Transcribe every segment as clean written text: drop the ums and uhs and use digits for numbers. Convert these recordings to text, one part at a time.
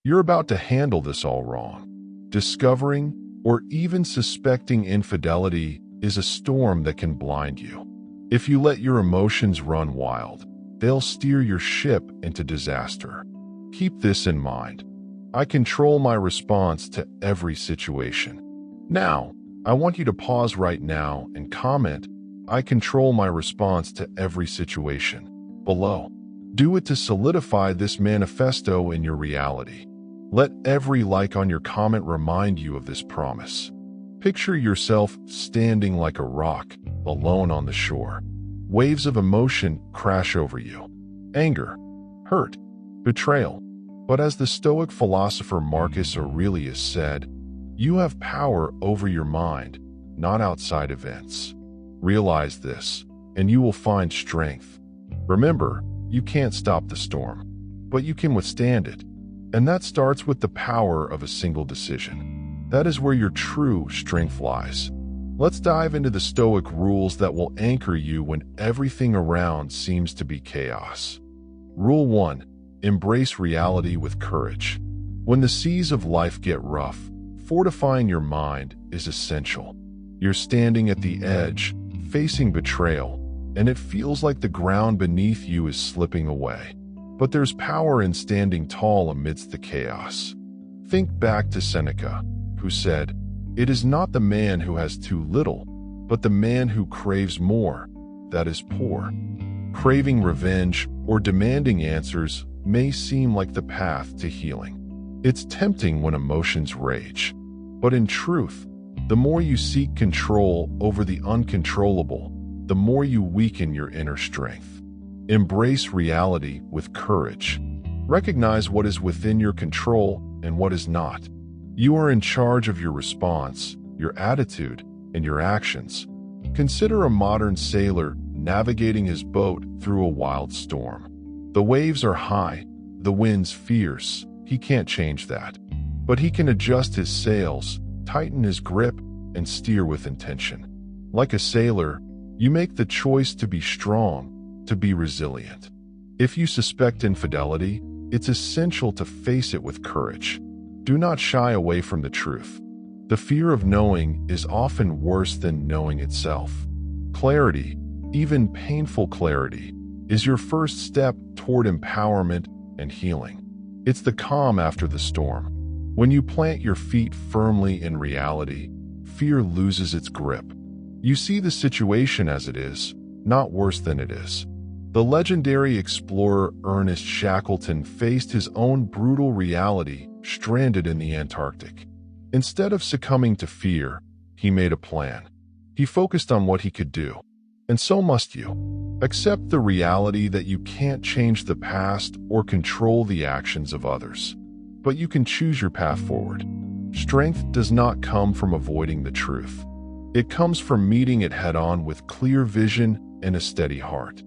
You're about to handle this all wrong. Discovering or even suspecting infidelity is a storm that can blind you. If you let your emotions run wild, they'll steer your ship into disaster. Keep this in mind. I control my response to every situation. Now, I want you to pause right now and comment, I control my response to every situation, below. Do it to solidify this manifesto in your reality. Let every like on your comment remind you of this promise. Picture yourself standing like a rock, alone on the shore. Waves of emotion crash over you. Anger, hurt, betrayal. But as the Stoic philosopher Marcus Aurelius said, you have power over your mind, not outside events. Realize this, and you will find strength. Remember, you can't stop the storm, but you can withstand it. And that starts with the power of a single decision. That is where your true strength lies. Let's dive into the Stoic rules that will anchor you when everything around seems to be chaos. Rule 1. Embrace reality with courage. When the seas of life get rough, fortifying your mind is essential. You're standing at the edge, facing betrayal, and it feels like the ground beneath you is slipping away. But there's power in standing tall amidst the chaos. Think back to Seneca, who said, "It is not the man who has too little, but the man who craves more, that is poor." Craving revenge or demanding answers may seem like the path to healing. It's tempting when emotions rage. But in truth, the more you seek control over the uncontrollable, the more you weaken your inner strength. Embrace reality with courage. Recognize what is within your control and what is not. You are in charge of your response, your attitude, and your actions. Consider a modern sailor navigating his boat through a wild storm. The waves are high, the wind's fierce. He can't change that. But he can adjust his sails, tighten his grip, and steer with intention. Like a sailor, you make the choice to be strong, to be resilient. If you suspect infidelity, it's essential to face it with courage. Do not shy away from the truth. The fear of knowing is often worse than knowing itself. Clarity, even painful clarity, is your first step toward empowerment and healing. It's the calm after the storm. When you plant your feet firmly in reality, fear loses its grip. You see the situation as it is, not worse than it is. The legendary explorer Ernest Shackleton faced his own brutal reality, stranded in the Antarctic. Instead of succumbing to fear, he made a plan. He focused on what he could do. And so must you. Accept the reality that you can't change the past or control the actions of others. But you can choose your path forward. Strength does not come from avoiding the truth. It comes from meeting it head-on with clear vision and a steady heart.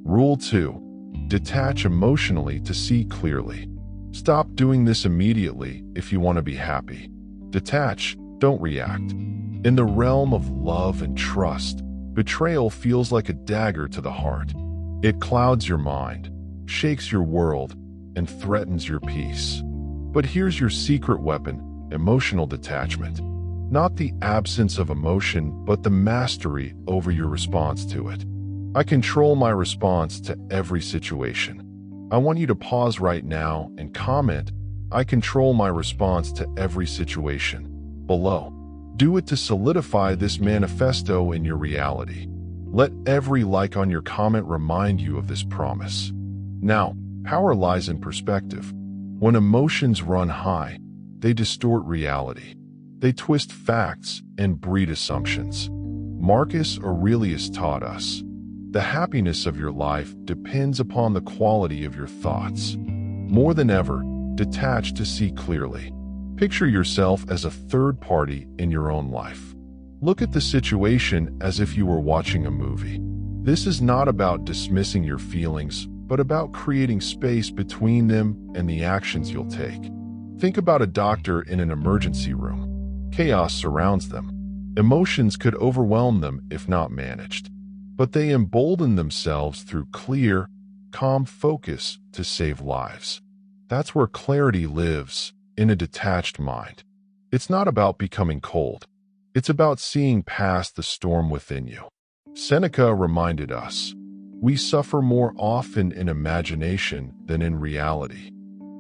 Rule 2. Detach emotionally to see clearly. Stop doing this immediately if you want to be happy. Detach, don't react. In the realm of love and trust, betrayal feels like a dagger to the heart. It clouds your mind, shakes your world, and threatens your peace. But here's your secret weapon: emotional detachment. Not the absence of emotion, but the mastery over your response to it. I control my response to every situation. I want you to pause right now and comment, I control my response to every situation, below. Do it to solidify this manifesto in your reality. Let every like on your comment remind you of this promise. Now, power lies in perspective. When emotions run high, they distort reality. They twist facts and breed assumptions. Marcus Aurelius taught us, the happiness of your life depends upon the quality of your thoughts. More than ever, detach to see clearly. Picture yourself as a third party in your own life. Look at the situation as if you were watching a movie. This is not about dismissing your feelings, but about creating space between them and the actions you'll take. Think about a doctor in an emergency room. Chaos surrounds them. Emotions could overwhelm them if not managed. But they embolden themselves through clear, calm focus to save lives. That's where clarity lives, in a detached mind. It's not about becoming cold. It's about seeing past the storm within you. Seneca reminded us, we suffer more often in imagination than in reality.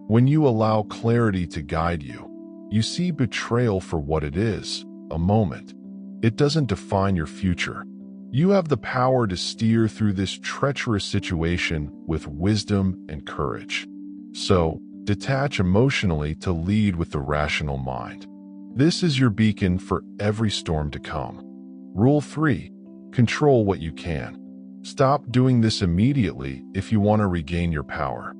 When you allow clarity to guide you, you see betrayal for what it is, a moment. It doesn't define your future. You have the power to steer through this treacherous situation with wisdom and courage. So, detach emotionally to lead with the rational mind. This is your beacon for every storm to come. Rule 3. Control what you can. Stop doing this immediately if you want to regain your power.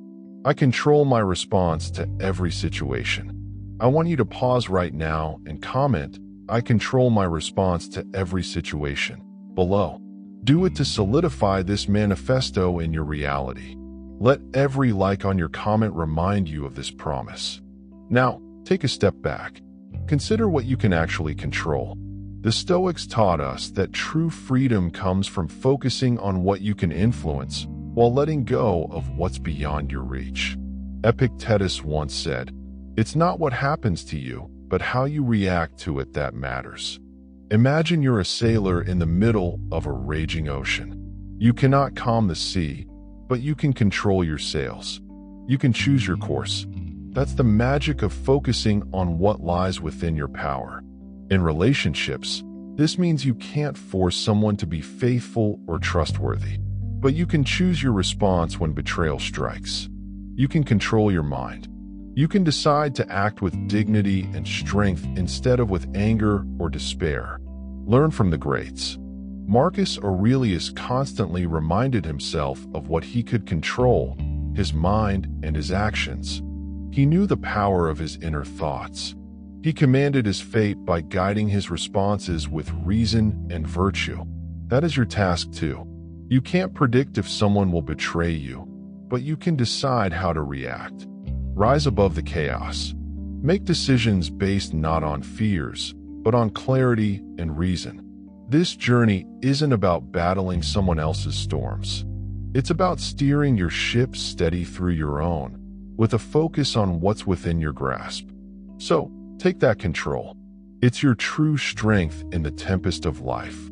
I control my response to every situation. I want you to pause right now and comment, I control my response to every situation, below. Do it to solidify this manifesto in your reality. Let every like on your comment remind you of this promise. Now, take a step back. Consider what you can actually control. The Stoics taught us that true freedom comes from focusing on what you can influence while letting go of what's beyond your reach. Epictetus once said, "It's not what happens to you, but how you react to it that matters." Imagine you're a sailor in the middle of a raging ocean. You cannot calm the sea, but you can control your sails. You can choose your course. That's the magic of focusing on what lies within your power. In relationships, this means you can't force someone to be faithful or trustworthy, but you can choose your response when betrayal strikes. You can control your mind. You can decide to act with dignity and strength instead of with anger or despair. Learn from the greats. Marcus Aurelius constantly reminded himself of what he could control, his mind and his actions. He knew the power of his inner thoughts. He commanded his fate by guiding his responses with reason and virtue. That is your task too. You can't predict if someone will betray you, but you can decide how to react. Rise above the chaos. Make decisions based not on fears, but on clarity and reason. This journey isn't about battling someone else's storms. It's about steering your ship steady through your own, with a focus on what's within your grasp. So, take that control. It's your true strength in the tempest of life.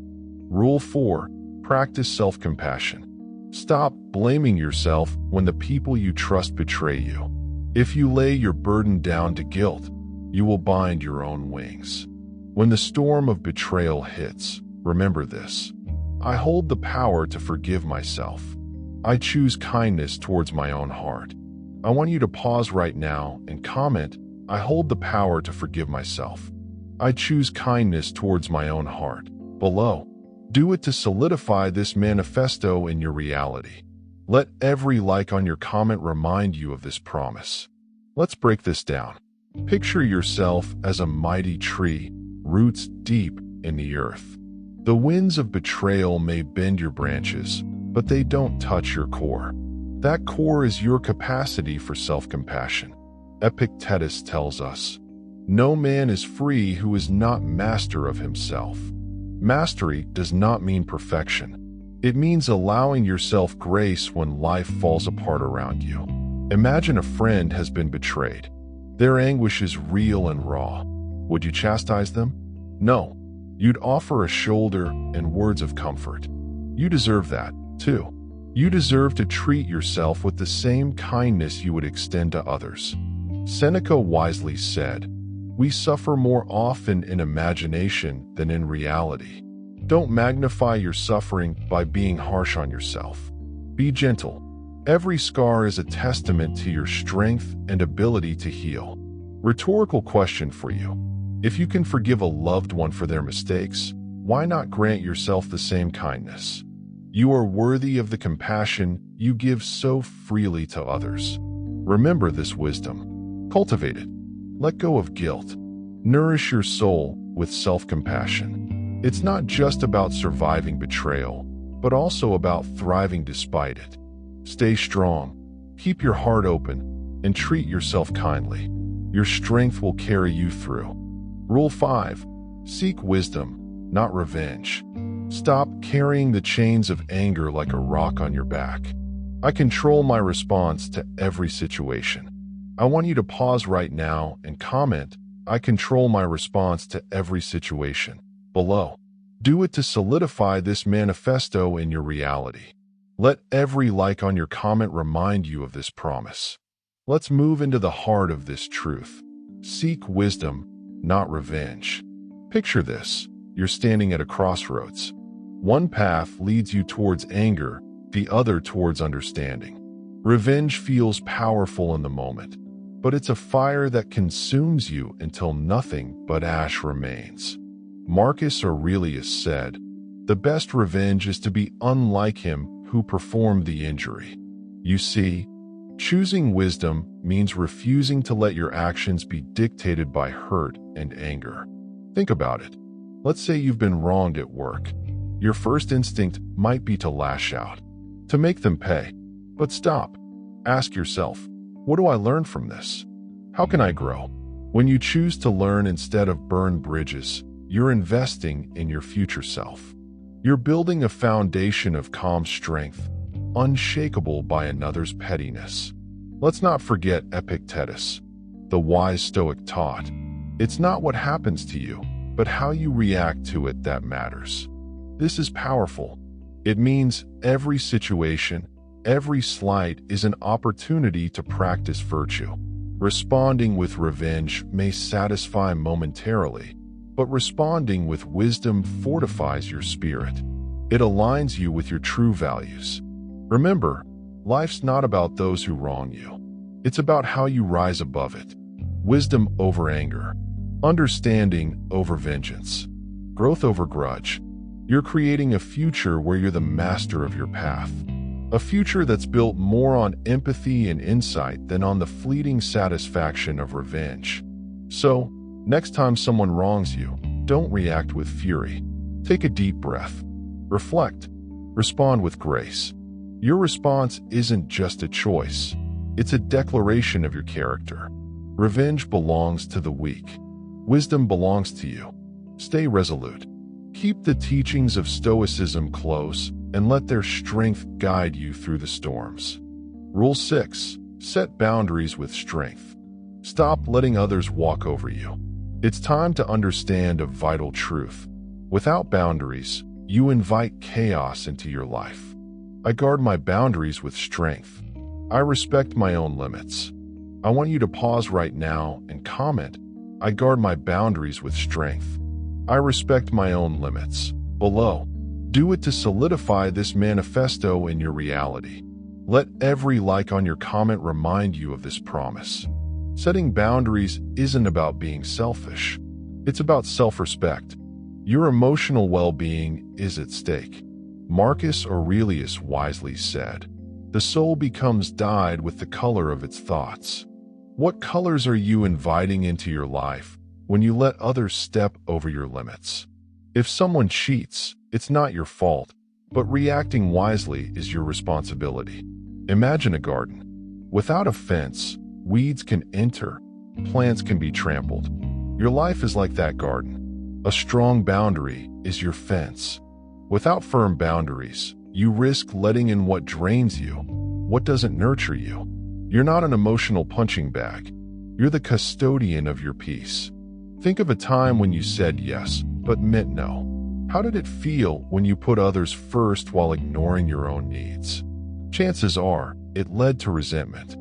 Rule 4. Practice self-compassion. Stop blaming yourself when the people you trust betray you. If you lay your burden down to guilt, you will bind your own wings. When the storm of betrayal hits, remember this. I hold the power to forgive myself. I choose kindness towards my own heart. I want you to pause right now and comment, I hold the power to forgive myself. I choose kindness towards my own heart, below. Do it to solidify this manifesto in your reality. Let every like on your comment remind you of this promise. Let's break this down. Picture yourself as a mighty tree, roots deep in the earth. The winds of betrayal may bend your branches, but they don't touch your core. That core is your capacity for self-compassion. Epictetus tells us, no man is free who is not master of himself. Mastery does not mean perfection. It means allowing yourself grace when life falls apart around you. Imagine a friend has been betrayed. Their anguish is real and raw. Would you chastise them? No. You'd offer a shoulder and words of comfort. You deserve that, too. You deserve to treat yourself with the same kindness you would extend to others. Seneca wisely said, we suffer more often in imagination than in reality. Don't magnify your suffering by being harsh on yourself. Be gentle. Every scar is a testament to your strength and ability to heal. Rhetorical question for you. If you can forgive a loved one for their mistakes, why not grant yourself the same kindness? You are worthy of the compassion you give so freely to others. Remember this wisdom. Cultivate it. Let go of guilt. Nourish your soul with self-compassion. It's not just about surviving betrayal, but also about thriving despite it. Stay strong, keep your heart open, and treat yourself kindly. Your strength will carry you through. Rule 5. Seek wisdom, not revenge. Stop carrying the chains of anger like a rock on your back. I control my response to every situation. I want you to pause right now and comment, "I control my response to every situation," below. Do it to solidify this manifesto in your reality. Let every like on your comment remind you of this promise. Let's move into the heart of this truth. Seek wisdom, not revenge. Picture this. You're standing at a crossroads. One path leads you towards anger, the other towards understanding. Revenge feels powerful in the moment, but it's a fire that consumes you until nothing but ash remains. Marcus Aurelius said, "The best revenge is to be unlike him who performed the injury." You see, choosing wisdom means refusing to let your actions be dictated by hurt and anger. Think about it. Let's say you've been wronged at work. Your first instinct might be to lash out, to make them pay. But stop. Ask yourself, what do I learn from this? How can I grow? When you choose to learn instead of burn bridges, you're investing in your future self. You're building a foundation of calm strength, unshakable by another's pettiness. Let's not forget Epictetus, the wise Stoic taught, "It's not what happens to you, but how you react to it that matters." This is powerful. It means every situation, every slight is an opportunity to practice virtue. Responding with revenge may satisfy momentarily, but responding with wisdom fortifies your spirit. It aligns you with your true values. Remember, life's not about those who wrong you. It's about how you rise above it. Wisdom over anger. Understanding over vengeance. Growth over grudge. You're creating a future where you're the master of your path. A future that's built more on empathy and insight than on the fleeting satisfaction of revenge. So, next time someone wrongs you, don't react with fury. Take a deep breath. Reflect. Respond with grace. Your response isn't just a choice. It's a declaration of your character. Revenge belongs to the weak. Wisdom belongs to you. Stay resolute. Keep the teachings of Stoicism close and let their strength guide you through the storms. Rule 6. Set boundaries with strength. Stop letting others walk over you. It's time to understand a vital truth. Without boundaries, you invite chaos into your life. I guard my boundaries with strength. I respect my own limits. I want you to pause right now and comment, "I guard my boundaries with strength. I respect my own limits," below. Do it to solidify this manifesto in your reality. Let every like on your comment remind you of this promise. Setting boundaries isn't about being selfish. It's about self-respect. Your emotional well-being is at stake. Marcus Aurelius wisely said, "The soul becomes dyed with the color of its thoughts." What colors are you inviting into your life when you let others step over your limits? If someone cheats, it's not your fault, but reacting wisely is your responsibility. Imagine a garden. Without a fence, weeds can enter, plants can be trampled. Your life is like that garden. A strong boundary is your fence. Without firm boundaries, you risk letting in what drains you, what doesn't nurture you. You're not an emotional punching bag. You're the custodian of your peace. Think of a time when you said yes, but meant no. How did it feel when you put others first while ignoring your own needs? Chances are, it led to resentment.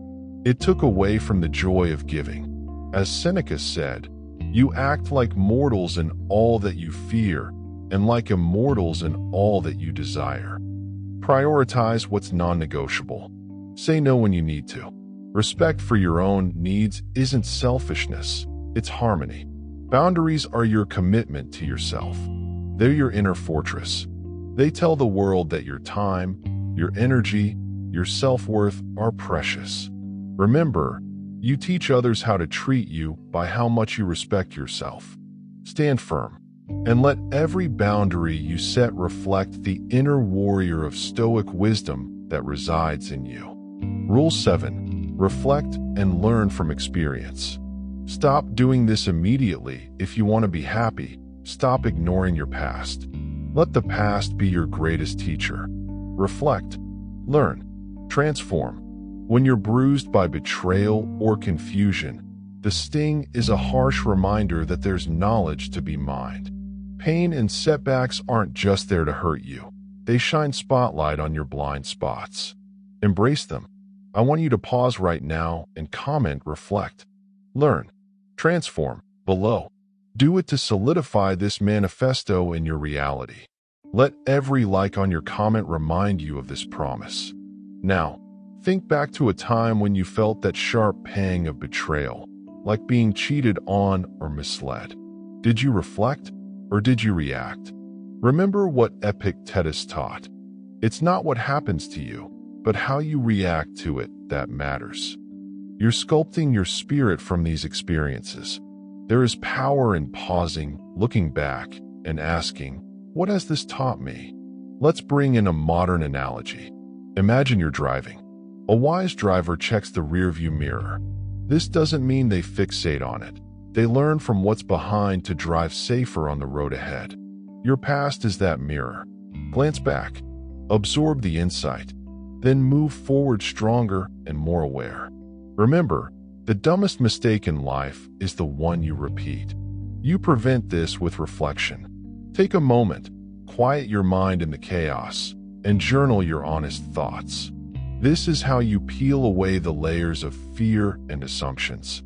It took away from the joy of giving. As Seneca said, "You act like mortals in all that you fear, and like immortals in all that you desire." Prioritize what's non-negotiable. Say no when you need to. Respect for your own needs isn't selfishness, it's harmony. Boundaries are your commitment to yourself. They're your inner fortress. They tell the world that your time, your energy, your self-worth are precious. Remember, you teach others how to treat you by how much you respect yourself. Stand firm, and let every boundary you set reflect the inner warrior of Stoic wisdom that resides in you. Rule 7. Reflect and learn from experience. Stop doing this immediately if you want to be happy. Stop ignoring your past. Let the past be your greatest teacher. Reflect, learn, transform. When you're bruised by betrayal or confusion, the sting is a harsh reminder that there's knowledge to be mined. Pain and setbacks aren't just there to hurt you. They shine spotlight on your blind spots. Embrace them. I want you to pause right now and comment, reflect, learn, transform below. Do it to solidify this manifesto in your reality. Let every like on your comment remind you of this promise. Now, think back to a time when you felt that sharp pang of betrayal, like being cheated on or misled. Did you reflect or did you react? Remember what Epictetus taught. It's not what happens to you, but how you react to it that matters. You're sculpting your spirit from these experiences. There is power in pausing, looking back, and asking, what has this taught me? Let's bring in a modern analogy. Imagine you're driving. A wise driver checks the rearview mirror. This doesn't mean they fixate on it. They learn from what's behind to drive safer on the road ahead. Your past is that mirror. Glance back, absorb the insight, then move forward stronger and more aware. Remember, the dumbest mistake in life is the one you repeat. You prevent this with reflection. Take a moment, quiet your mind in the chaos, and journal your honest thoughts. This is how you peel away the layers of fear and assumptions.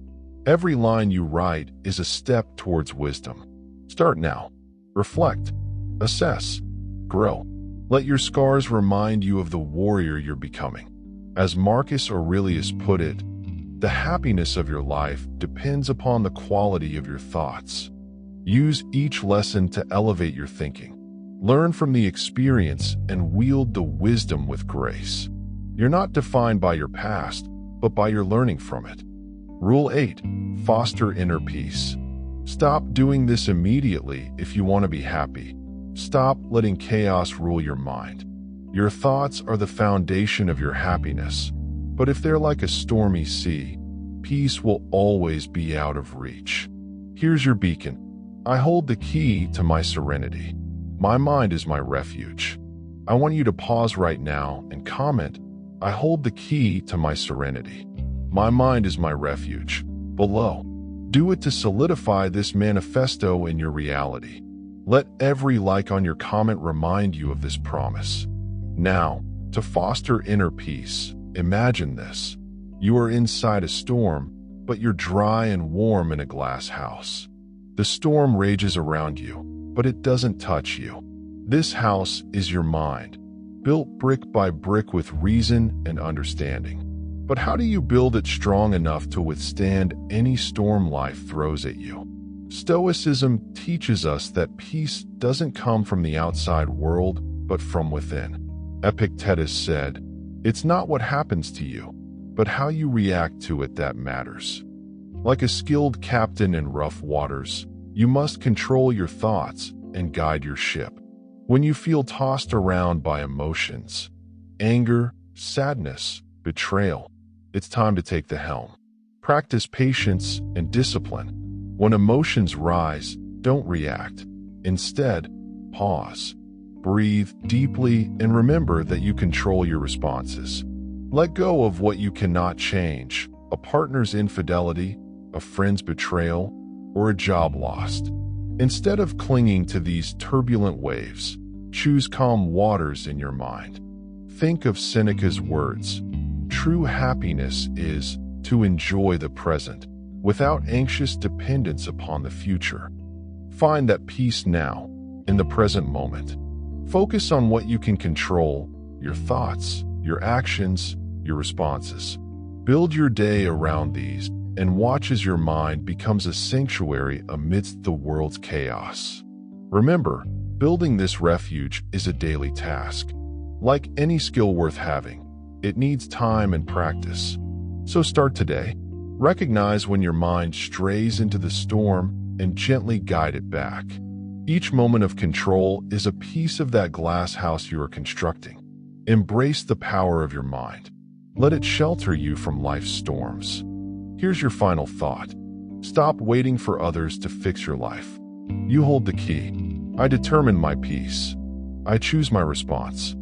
Every line you write is a step towards wisdom. Start now. Reflect, assess, grow. Let your scars remind you of the warrior you're becoming. As Marcus Aurelius put it, the happiness of your life depends upon the quality of your thoughts. Use each lesson to elevate your thinking. Learn from the experience and wield the wisdom with grace. You're not defined by your past, but by your learning from it. Rule 8. Foster inner peace. Stop doing this immediately if you want to be happy. Stop letting chaos rule your mind. Your thoughts are the foundation of your happiness, but if they're like a stormy sea, peace will always be out of reach. Here's your beacon. I hold the key to my serenity. My mind is my refuge. I want you to pause right now and comment, I hold the key to my serenity. My mind is my refuge. Below. Do it to solidify this manifesto in your reality. Let every like on your comment remind you of this promise. Now, to foster inner peace, imagine this. You are inside a storm, but you're dry and warm in a glass house. The storm rages around you, but it doesn't touch you. This house is your mind, built brick by brick with reason and understanding. But how do you build it strong enough to withstand any storm life throws at you? Stoicism teaches us that peace doesn't come from the outside world, but from within. Epictetus said, "It's not what happens to you, but how you react to it that matters." Like a skilled captain in rough waters, you must control your thoughts and guide your ship. When you feel tossed around by emotions, anger, sadness, betrayal, it's time to take the helm. Practice patience and discipline. When emotions rise, don't react. Instead, pause. Breathe deeply and remember that you control your responses. Let go of what you cannot change, a partner's infidelity, a friend's betrayal, or a job lost. Instead of clinging to these turbulent waves, choose calm waters in your mind. Think of Seneca's words. True happiness is to enjoy the present, without anxious dependence upon the future. Find that peace now, in the present moment. Focus on what you can control, your thoughts, your actions, your responses. Build your day around these, and watch as your mind becomes a sanctuary amidst the world's chaos. Remember, building this refuge is a daily task. Like any skill worth having, it needs time and practice. So start today. Recognize when your mind strays into the storm and gently guide it back. Each moment of control is a piece of that glass house you are constructing. Embrace the power of your mind. Let it shelter you from life's storms. Here's your final thought. Stop waiting for others to fix your life. You hold the key. I determine my peace. I choose my response.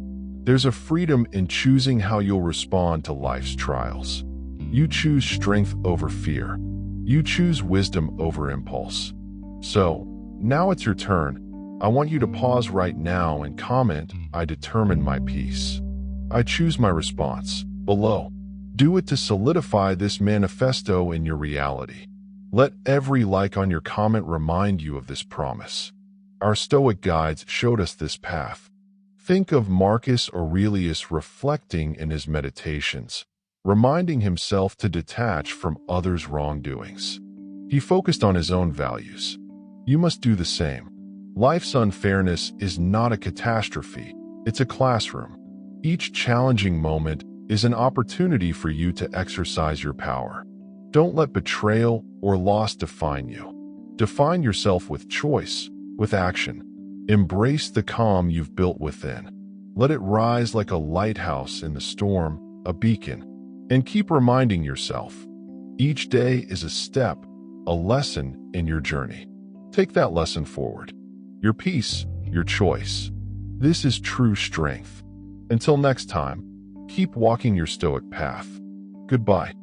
There's a freedom in choosing how you'll respond to life's trials. You choose strength over fear. You choose wisdom over impulse. So, now it's your turn. I want you to pause right now and comment, "I determine my peace. I choose my response," below. Do it to solidify this manifesto in your reality. Let every like on your comment remind you of this promise. Our Stoic guides showed us this path. Think of Marcus Aurelius reflecting in his meditations, reminding himself to detach from others' wrongdoings. He focused on his own values. You must do the same. Life's unfairness is not a catastrophe, it's a classroom. Each challenging moment is an opportunity for you to exercise your power. Don't let betrayal or loss define you. Define yourself with choice, with action. Embrace the calm you've built within. Let it rise like a lighthouse in the storm, a beacon. And keep reminding yourself, each day is a step, a lesson in your journey. Take that lesson forward. Your peace, your choice. This is true strength. Until next time, keep walking your Stoic path. Goodbye.